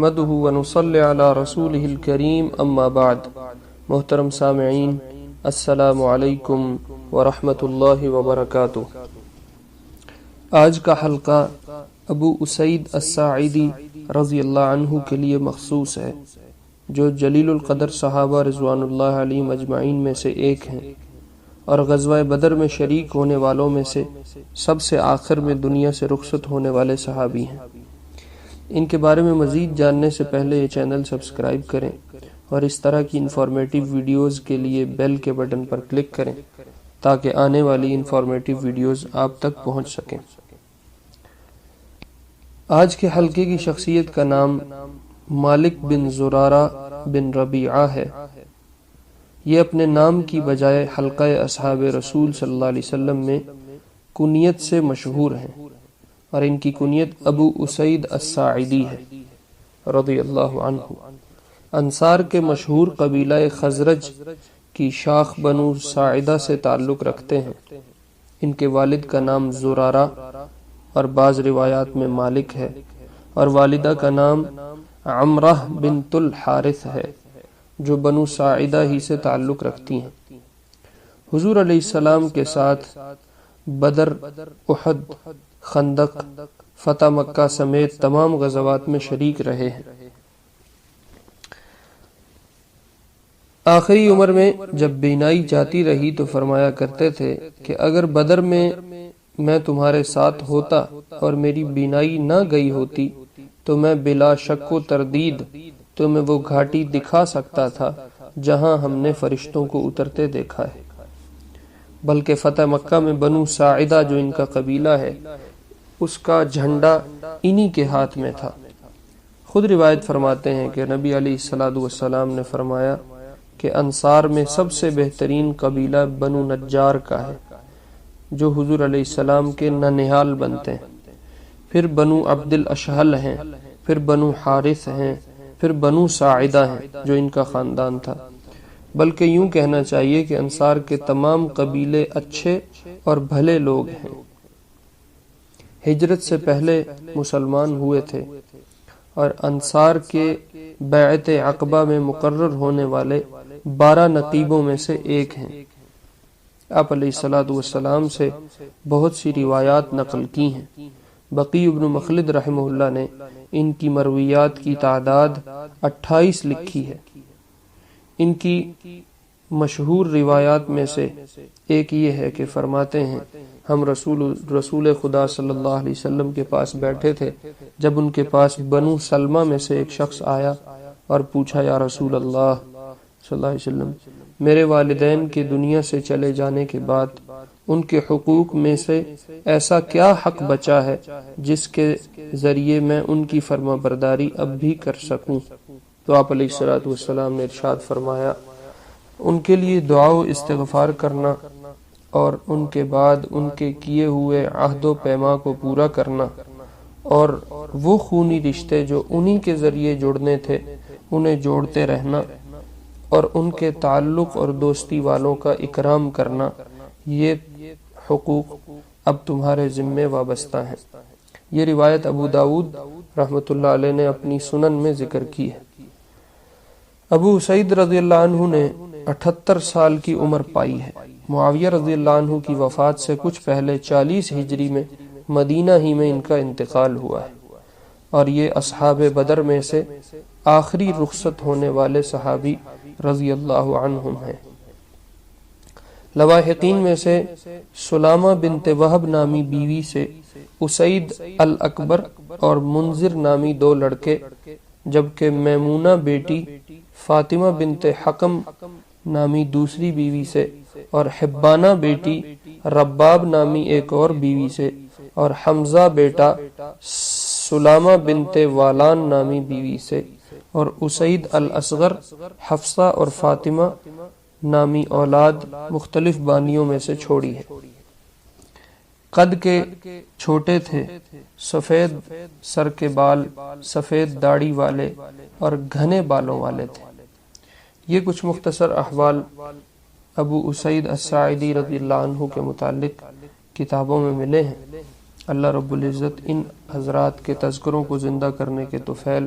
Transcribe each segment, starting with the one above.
نحمده ونصلي على رسوله الكريم اما بعد. محترم سامعین، السلام علیکم ورحمۃ اللہ وبرکاتہ. آج کا حلقہ ابو اسید الساعدی رضی اللہ عنہ کے لیے مخصوص ہے، جو جلیل القدر صحابہ رضوان اللہ علیہم اجمعین میں سے ایک ہیں اور غزوہ بدر میں شریک ہونے والوں میں سے سب سے آخر میں دنیا سے رخصت ہونے والے صحابی ہیں. ان کے بارے میں مزید جاننے سے پہلے یہ چینل سبسکرائب کریں اور اس طرح کی انفارمیٹیو ویڈیوز کے لیے بیل کے بٹن پر کلک کریں تاکہ آنے والی انفارمیٹیو ویڈیوز آپ تک پہنچ سکیں. آج کے حلقے کی شخصیت کا نام مالک بن زرارہ بن ربیعہ ہے. یہ اپنے نام کی بجائے حلقہ اصحاب رسول صلی اللہ علیہ وسلم میں کنیت سے مشہور ہیں، اور ان کی کنیت ابو اسید الساعدی ہے رضی اللہ عنہ. انصار کے مشہور قبیلہ خزرج کی شاخ بنو ساعدہ سے تعلق رکھتے ہیں. ان کے والد کا نام زرارہ اور بعض روایات میں مالک ہے، اور والدہ کا نام عمرہ بنت الحارث ہے جو بنو ساعدہ ہی سے تعلق رکھتی ہیں. حضور علیہ السلام کے ساتھ بدر، احد، خندق، فتح مکہ سمیت تمام غزوات میں شریک رہے ہیں. آخری عمر میں جب بینائی جاتی رہی تو فرمایا کرتے تھے کہ اگر بدر میں تمہارے ساتھ ہوتا اور میری بینائی نہ گئی ہوتی تو میں بلا شک و تردید تمہیں وہ گھاٹی دکھا سکتا تھا جہاں ہم نے فرشتوں کو اترتے دیکھا ہے. بلکہ فتح مکہ میں بنو ساعدہ جو ان کا قبیلہ ہے، اس کا جھنڈا انہی کے ہاتھ میں تھا. خود روایت فرماتے ہیں کہ نبی علیہ الصلوۃ والسلام نے فرمایا کہ انصار میں سب سے بہترین قبیلہ بنو نجار کا ہے، جو حضور علیہ السلام کے ننہال بنتے ہیں. پھر بنو عبد الاشہل ہیں، پھر بنو حارث ہیں، پھر بنو ساعدہ ہیں جو ان کا خاندان تھا. بلکہ یوں کہنا چاہیے کہ انصار کے تمام قبیلے اچھے اور بھلے لوگ ہیں. ہجرت سے پہلے مسلمان ہوئے تھے اور انصار کے بیعت عقبہ میں مقرر ہونے والے 12 نقیبوں میں سے ایک ہیں. آپ علیہ الصلوۃ والسلام سے بہت سی روایات نقل کی ہیں. بقی ابن مخلد رحمہ اللہ نے ان کی مرویات کی تعداد 28 لکھی ہے. ان کی مشہور روایات میں سے ایک یہ ہے کہ فرماتے ہیں ہم رسول خدا صلی اللہ علیہ وسلم کے پاس بیٹھے تھے جب ان کے پاس بنو سلمہ میں سے ایک شخص آیا اور پوچھا، یا رسول اللہ صلی اللہ علیہ وسلم، میرے والدین کے دنیا سے چلے جانے کے بعد ان کے حقوق میں سے ایسا کیا حق بچا ہے جس کے ذریعے میں ان کی فرما برداری اب بھی کر سکوں؟ تو آپ علیہ الصلوۃ والسلام نے ارشاد فرمایا، ان کے لیے دعا و استغفار کرنا اور ان کے بعد ان کے کیے ہوئے عہد و پیما کو پورا کرنا، اور وہ خونی رشتے جو انہی کے ذریعے جڑنے تھے انہیں جوڑتے رہنا، اور ان کے تعلق اور دوستی والوں کا اکرام کرنا. یہ حقوق اب تمہارے ذمے وابستہ ہیں. یہ روایت ابو داؤد رحمۃ اللہ علیہ نے اپنی سنن میں ذکر کی ہے. ابو سعید رضی اللہ عنہ نے 78 سال کی عمر پائی ہے. معاویہ رضی اللہ عنہ کی وفات سے کچھ پہلے 40 ہجری میں مدینہ ہی میں ان کا انتقال ہوا ہے، اور یہ اصحاب بدر میں سے آخری رخصت ہونے والے صحابی رضی اللہ عنہم ہیں. لواحقین میں سے سلامہ بنت وہب نامی بیوی سے اسید الاکبر اور منذر نامی 2 لڑکے، جبکہ میمونہ بیٹی فاطمہ بنت حکم نامی دوسری بیوی سے، اور حبانہ بیٹی رباب نامی ایک اور بیوی سے، اور حمزہ بیٹا سلامہ بنت والان نامی بیوی سے، اور اسید الاصغر حفصہ اور فاطمہ نامی اولاد مختلف بانیوں میں سے چھوڑی ہے. قد کے چھوٹے تھے، سفید سر کے بال، سفید داڑھی والے اور گھنے بالوں والے تھے. یہ کچھ مختصر احوال ابو اسید الساعدی رضی اللہ عنہ کے متعلق کتابوں میں ملے ہیں. اللہ رب العزت ان حضرات کے تذکروں کو زندہ کرنے کے طفیل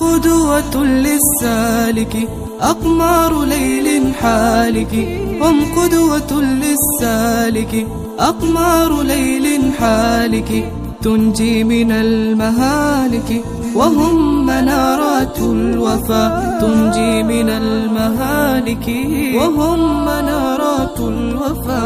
قدوة للسالك أقمار ليل حالك، هم قدوة للسالك أقمار ليل حالك، تنجي من المهالك، وهم منارات الوفا، تنجي من المهالك، وهم منارات الوفا.